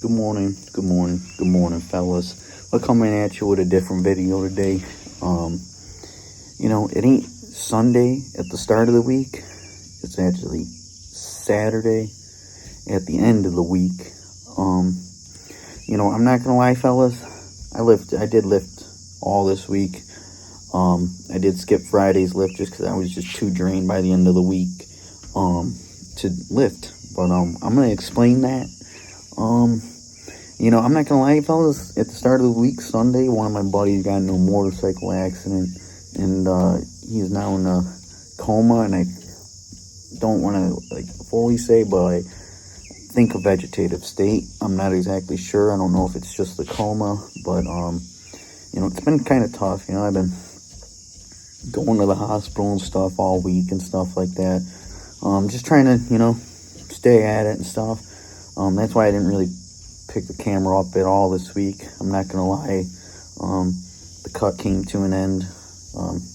Good morning, fellas. We're coming at you with a different video today. It ain't Sunday at the start of the week. It's actually Saturday at the end of the week. I'm not gonna lie, fellas. I did lift all this week. I did skip Friday's lift just because I was just too drained by the end of the week to lift. But I'm gonna explain that. I'm not gonna lie, fellas. At the start of the week, Sunday, one of my buddies got into a motorcycle accident, and he's now in a coma. And I don't want to fully say, but I think a vegetative state. I'm not exactly sure. I don't know if it's just the coma, but it's been kind of tough. I've been going to the hospital and stuff all week and stuff like that. Just trying to stay at it and stuff. That's why I didn't really pick the camera up at all this week. I'm not gonna lie. The cut came to an end.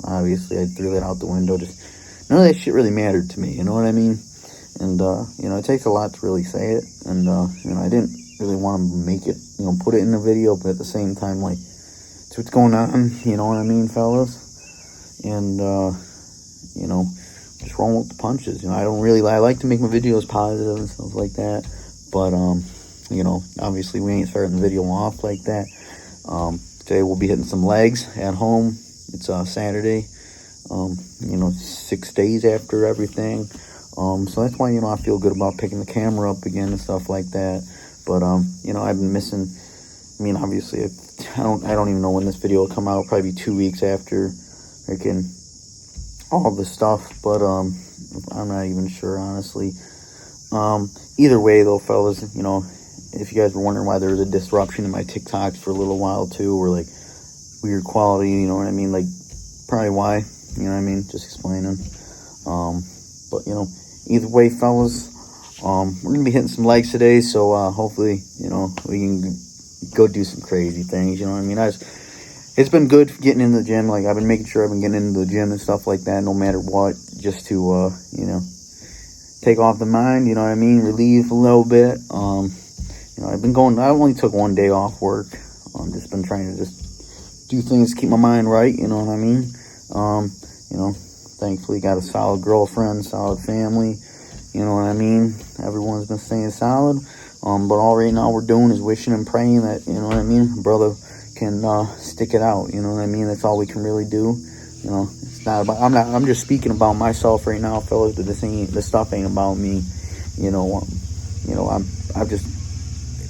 Obviously I threw that out the window. Just none of that shit really mattered to me, you know what I mean? And it takes a lot to really say it. And I didn't really want to make it, put it in the video, but at the same time, it's what's going on, you know what I mean, fellas? And just rolling with the punches. I like to make my videos positive and stuff like that. But obviously we ain't starting the video off like that. Today we'll be hitting some legs at home. It's Saturday, 6 days after everything. So that's why, I feel good about picking the camera up again and stuff like that. But, I've been missing, obviously I don't even know when this video will come out. Probably 2 weeks after making all the stuff, but, I'm not even sure, honestly. Either way though, fellas, if you guys were wondering why there was a disruption in my TikToks for a little while too, or weird quality, you know what I mean? Probably why, just explaining. But either way, fellas, we're gonna be hitting some legs today, so hopefully, we can go do some crazy things, you know what I mean? It's been good getting in the gym. I've been making sure I've been getting into the gym and stuff like that, no matter what, just to, take off the mind, you know what I mean? Relieve a little bit. I only took 1 day off work. Just been trying to just do things to keep my mind right, you know what I mean? Thankfully got a solid girlfriend, solid family, you know what I mean? Everyone's been staying solid. But all right now we're doing is wishing and praying that, you know what I mean, brother can stick it out, you know what I mean? That's all we can really do. It's not about, I'm just speaking about myself right now, fellas, but this stuff ain't about me.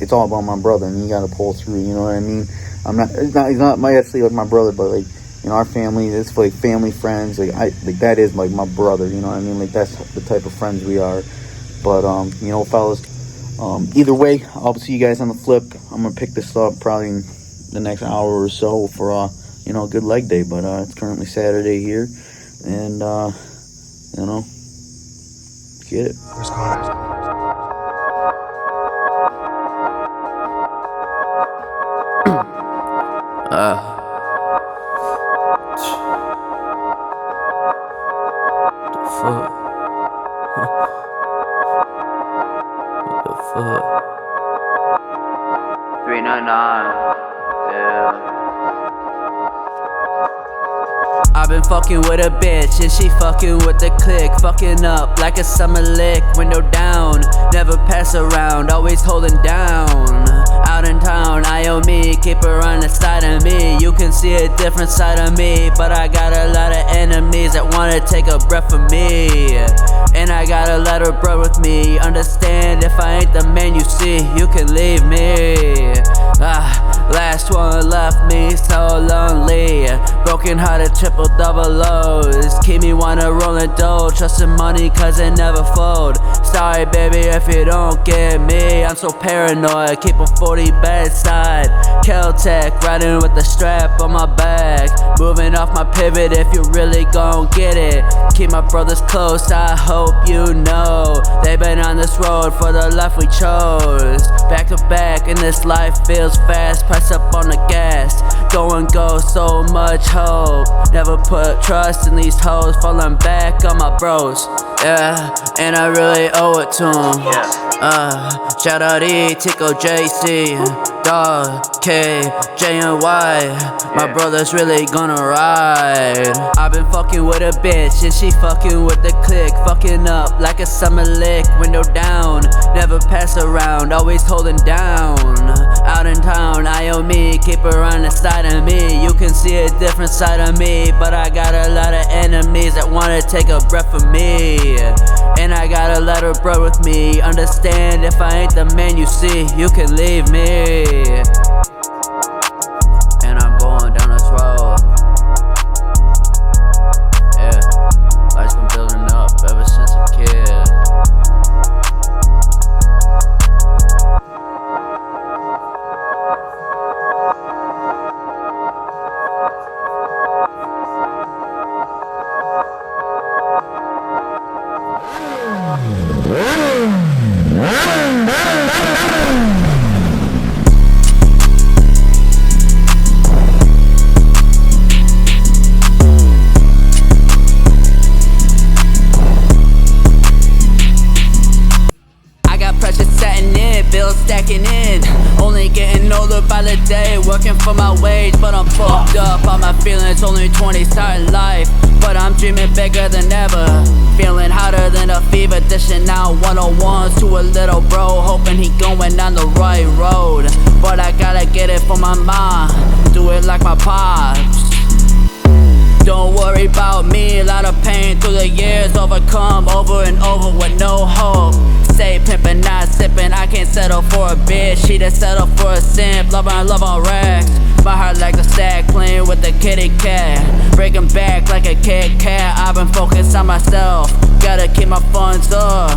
It's all about my brother, and you gotta pull through, you know what I mean? He's not actually my brother, but our family, it's family, friends, that is my brother, you know what I mean? That's the type of friends we are. But, fellas, either way, I'll see you guys on the flip. I'm gonna pick this up probably in the next hour or so for, a good leg day, but, it's currently Saturday here, and, get it. What the fuck? 399. Yeah. I've been fucking with a bitch and she fucking with the click. Fucking up like a summer lick. Window down, never pass around, always holding down. Out in town, I owe me, keep her on the side of me. You can see a different side of me, but I got a lot of enemies that wanna take a breath from me. And I gotta let her bro with me. Understand, if I ain't the man you see, you can leave me. Last one left me so lonely. Broken hearted, triple double O's. Keep me wanna rollin' dough, trusting money cause it never fold. Sorry baby if you don't get me, I'm so paranoid, keep a 40 bedside. Kel-Tec, riding with the strap on my back. Moving off my pivot if you really gon' get it. Keep my brothers close, I hope you know. They've been on this road for the life we chose. Back to back, and this life feels fast. Press up on the gas, go and go, so much hope. Never put trust in these hoes, falling back on my bros. Yeah, and I really owe it to him. Shout out E, Tico, JC, Dog, K, J and Y. My brother's really gonna ride. I've been fucking with a bitch and she fucking with the click. Fucking up like a summer lick. Window down, never pass around, always holding down. Out in town, I owe me, keep her on the side of me. You can see a different side of me, but I got a lot of enemies that wanna take a breath from me. And I gotta let her bro with me. Understand, if I ain't the man you see, you can leave me. And I'm going down this road. Yeah, life's been building up ever since a kid. Bills stacking in, only getting older by the day. Working for my wage, but I'm fucked up. All my feelings, only 20 starting life, but I'm dreaming bigger than ever. Feeling hotter than a fever, dishing out 101s to a little bro, hoping he going on the right road. But I gotta get it for my mom, do it like my pops. Don't worry about me, a lot of pain through the years, overcome over and over with no hope. Stay pimpin', not sippin', I can't settle for a bitch, she just settle for a simp. Love on racks, my heart like a stack, playing with the kitty cat. Breaking back like a Kit Kat, I've been focused on myself, gotta keep my funds up.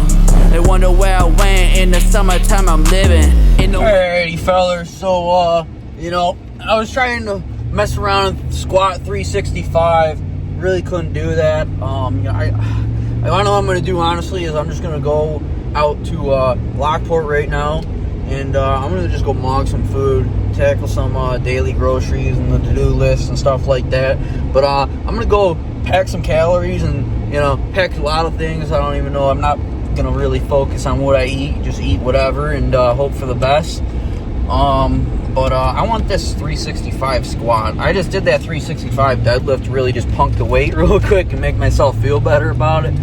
They wonder where I went, in the summertime I'm living in the... Alrighty fellas, so you know, I was trying to mess around and squat 365, really couldn't do that. You know, I know what I'm gonna do honestly is I'm just gonna go out to Lockport right now, and I'm gonna just go mog some food, tackle some daily groceries and the to-do list and stuff like that. But I'm gonna go pack some calories and, you know, pack a lot of things. I don't even know, I'm not gonna really focus on what I eat, just eat whatever and hope for the best. But I want this 365 squat. I just did that 365 deadlift, really just punk the weight real quick and make myself feel better about it.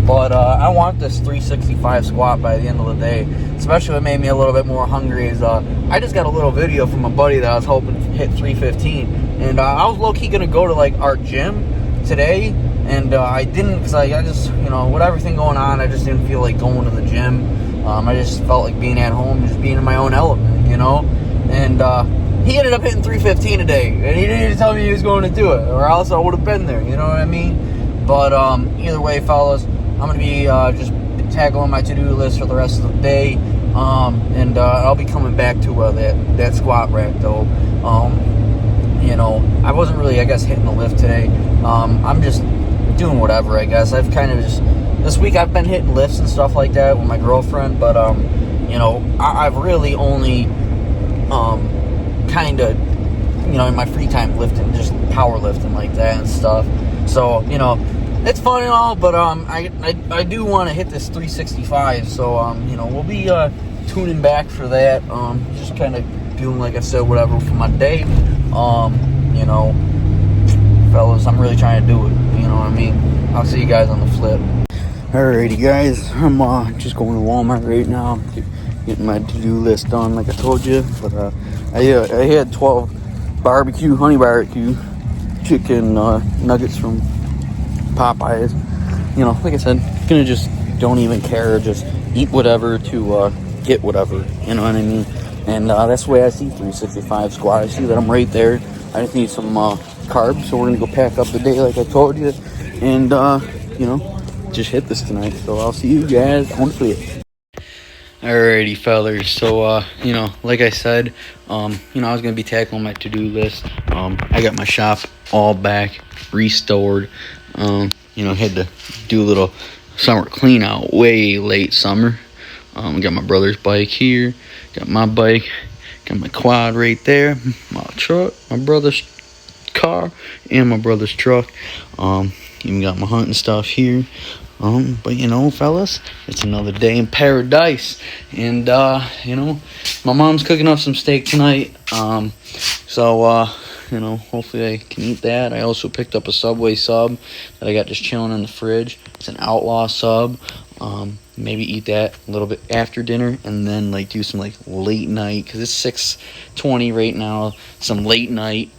But I want this 365 squat by the end of the day. Especially what made me a little bit more hungry is I just got a little video from a buddy that I was hoping to hit 315. And I was low-key going to go to like our gym today. And I didn't, because I just, you know, with everything going on, I just didn't feel like going to the gym. I just felt like being at home, just being in my own element, you know. And he ended up hitting 315 today, and he didn't even tell me he was going to do it, or else I would have been there, you know what I mean? But either way, fellas, I'm going to be just tackling my to-do list for the rest of the day, and I'll be coming back to that squat rack, though. You know, I wasn't really, I guess, hitting the lift today. I'm just doing whatever, I guess. I've kind of just, this week I've been hitting lifts and stuff like that with my girlfriend, but, you know, I've really only... kind of, you know, in my free time lifting, just powerlifting like that and stuff. So, you know, it's fun and all, but I do want to hit this 365. So, you know, we'll be tuning back for that. Just kind of doing, like I said, whatever for my day. You know, fellas, I'm really trying to do it. You know what I mean? I'll see you guys on the flip. Alrighty, guys, I'm just going to Walmart right now. Getting my to-do list done, like I told you. But I had 12 honey barbecue chicken nuggets from Popeyes. You know, like I said, gonna just don't even care, just eat whatever to get whatever. You know what I mean? And that's the way I see 365 squat. I see that I'm right there. I just need some carbs, so we're gonna go pack up the day, like I told you, and you know, just hit this tonight. So I'll see you guys on the flip. Alrighty, fellers. So, you know, like I said, you know, I was going to be tackling my to-do list. I got my shop all back, restored. You know, had to do a little summer clean out, way late summer. Got my brother's bike here, got my bike, got my quad right there, my truck, my brother's car, and my brother's truck. Even got my hunting stuff here. But you know, fellas, it's another day in paradise, and you know, my mom's cooking up some steak tonight. So you know, hopefully I can eat that. I also picked up a Subway sub that I got just chilling in the fridge. It's an Outlaw sub. Maybe eat that a little bit after dinner, and then like do some like late night, because it's 6:20 right now. Some late night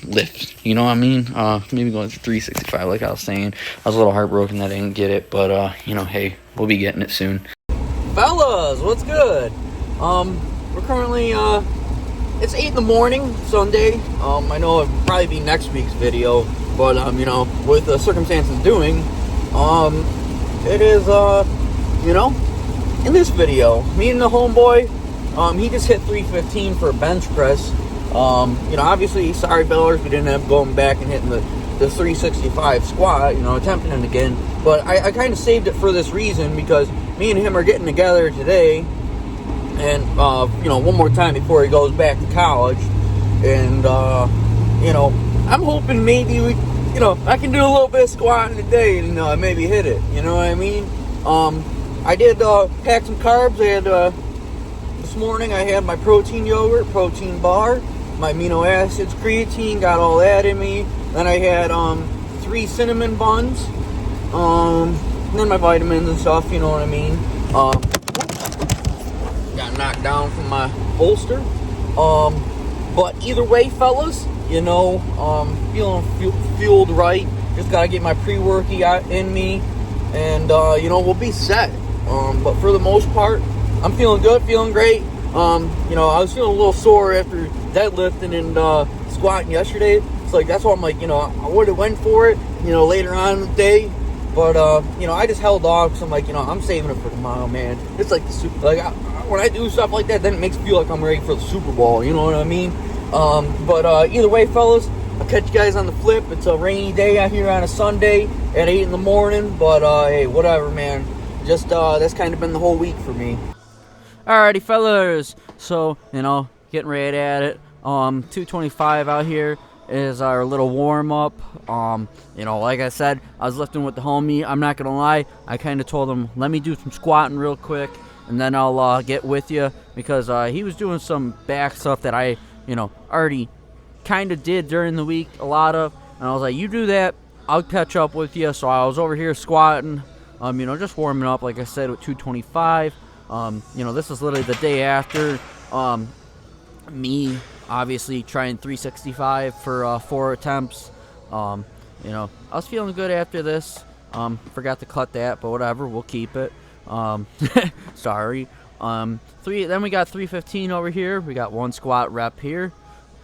lift. You know what I mean? Maybe going to 365, like I was saying. I was a little heartbroken that I didn't get it, but you know, hey, we'll be getting it soon. Fellas, what's good? We're currently it's 8 in the morning, Sunday. I know it'll probably be next week's video, but you know, with the circumstances doing, it is you know, in this video, me and the homeboy, he just hit 315 for a bench press. You know, obviously, sorry, bellers, we didn't have going back and hitting the 365 squat, you know, attempting it again. But I kind of saved it for this reason, because me and him are getting together today, and, you know, one more time before he goes back to college. And, you know, I'm hoping maybe we, you know, I can do a little bit of squatting today and maybe hit it, you know what I mean? I did pack some carbs. I had this morning I had my protein yogurt, protein bar, my amino acids, creatine, got all that in me. Then I had 3 cinnamon buns, and then my vitamins and stuff, you know what I mean. Got knocked down from my holster. But either way, fellas, you know, feeling fueled right. Just gotta get my pre-workout in me, and you know, we'll be set. But for the most part, I'm feeling good, feeling great. You know, I was feeling a little sore after deadlifting and squatting yesterday. It's like, that's why I'm like, you know, I would have went for it, you know, later on in the day. But, you know, I just held off, because I'm like, you know, I'm saving it for tomorrow, man. It's like the Super, like, when I do stuff like that, then it makes me feel like I'm ready for the Super Bowl, you know what I mean? But either way, fellas, I'll catch you guys on the flip. It's a rainy day out here on a Sunday at 8 in the morning, but hey, whatever, man. Just that's kind of been the whole week for me. Alrighty, fellas. So, you know, getting right at it. 225 out here is our little warm up. You know, like I said, I was lifting with the homie. I'm not gonna lie, I kind of told him, let me do some squatting real quick, and then I'll get with you, because he was doing some back stuff that I, you know, already kind of did during the week, a lot of, and I was like, you do that, I'll catch up with you. So I was over here squatting, you know, just warming up, like I said, with 225. You know, this is literally the day after me obviously trying 365 for 4 attempts. You know, I was feeling good after this. Forgot to cut that, but whatever, we'll keep it. Sorry. Then we got 315 over here. We got 1 squat rep here.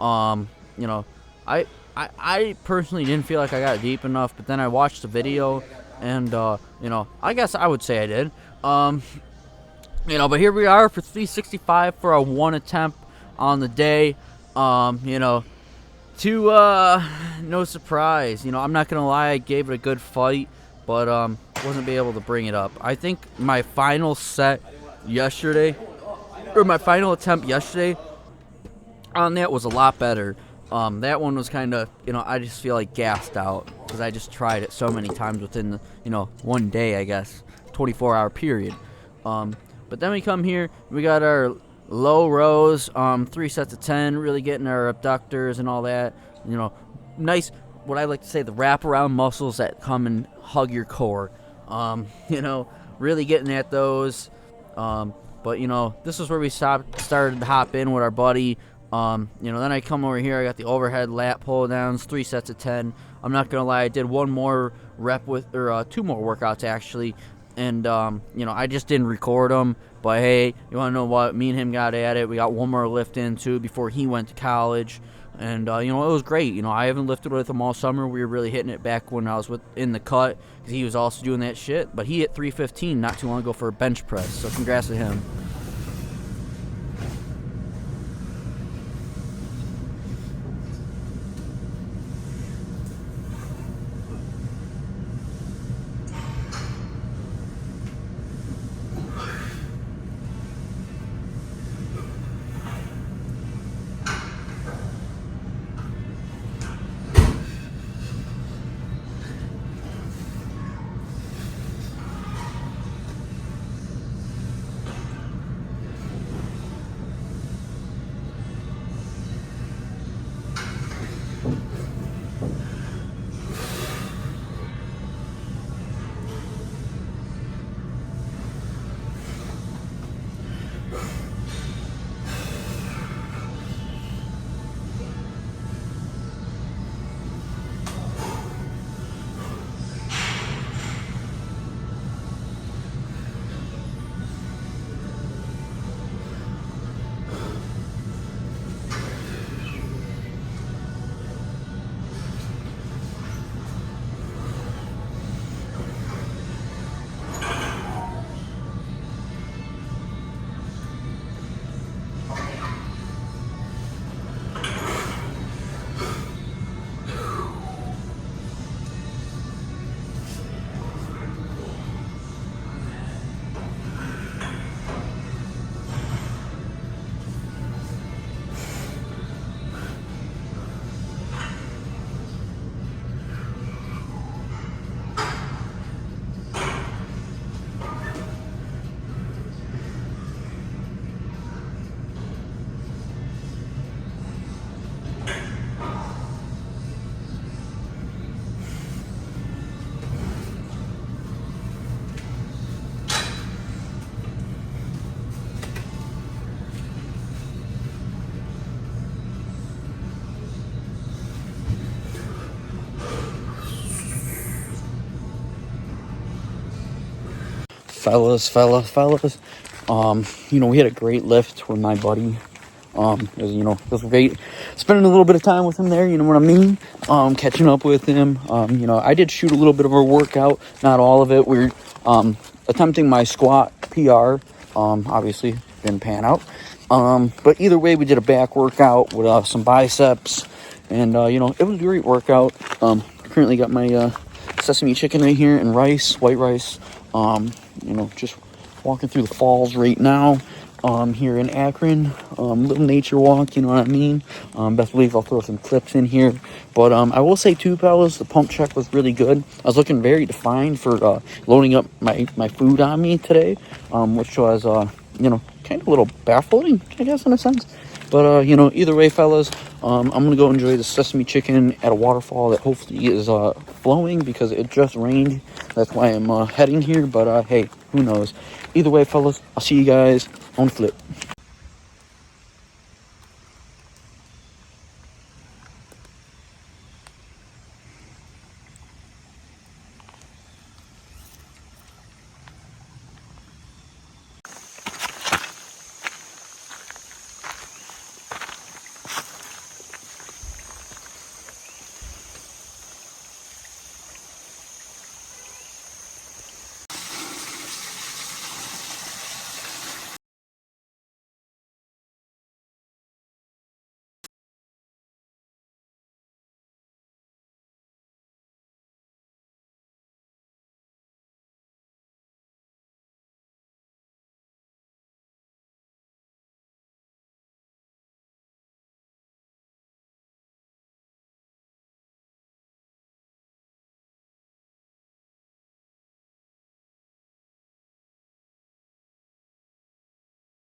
You know, I personally didn't feel like I got deep enough, but then I watched the video, and you know, I guess I would say I did. You know, but here we are for 365 for a 1 attempt on the day. You know, no surprise. You know, I'm not gonna lie, I gave it a good fight, but wasn't be able to bring it up. I think my final set yesterday, or my final attempt yesterday on that, was a lot better. That one was kind of, you know, I just feel like gassed out, because I just tried it so many times within the, you know, one day, I guess, 24-hour period. But then we come here, we got our low rows, 3 sets of 10, really getting our abductors and all that. You know, nice, what I like to say, the wraparound muscles that come and hug your core. You know, really getting at those. But, you know, this is where we started to hop in with our buddy. You know, then I come over here, I got the overhead lat pull downs, 3 sets of 10. I'm not gonna lie, I did 1 more rep with, or 2 more workouts actually, and you know, I just didn't record them. But hey, you wanna know what? Me and him got at it. We got 1 more lift in too before he went to college, and you know, it was great. You know, I haven't lifted with him all summer. We were really hitting it back when I was in the cut, because he was also doing that shit. But he hit 315 not too long ago for a bench press, so congrats to him. fellas. You know, we had a great lift with my buddy. It was, you know, it was great spending a little bit of time with him there, you know what I mean? Catching up with him. You know, I did shoot a little bit of a workout, not all of it. We're attempting my squat PR. Obviously didn't pan out. But either way, we did a back workout with some biceps, and you know, it was a great workout. Currently got my sesame chicken right here and rice, white rice. You know, just walking through the falls right now. Here in Akron, little nature walk, you know what I mean? Best believe I'll throw some clips in here. But I will say too, fellas, the pump check was really good. I was looking very defined for loading up my food on me today, which was, you know, kind of a little baffling, I guess, in a sense. But, you know, either way, fellas, I'm going to go enjoy the sesame chicken at a waterfall that hopefully is flowing because it just rained. That's why I'm heading here. But, hey, who knows? Either way, fellas, I'll see you guys on the flip.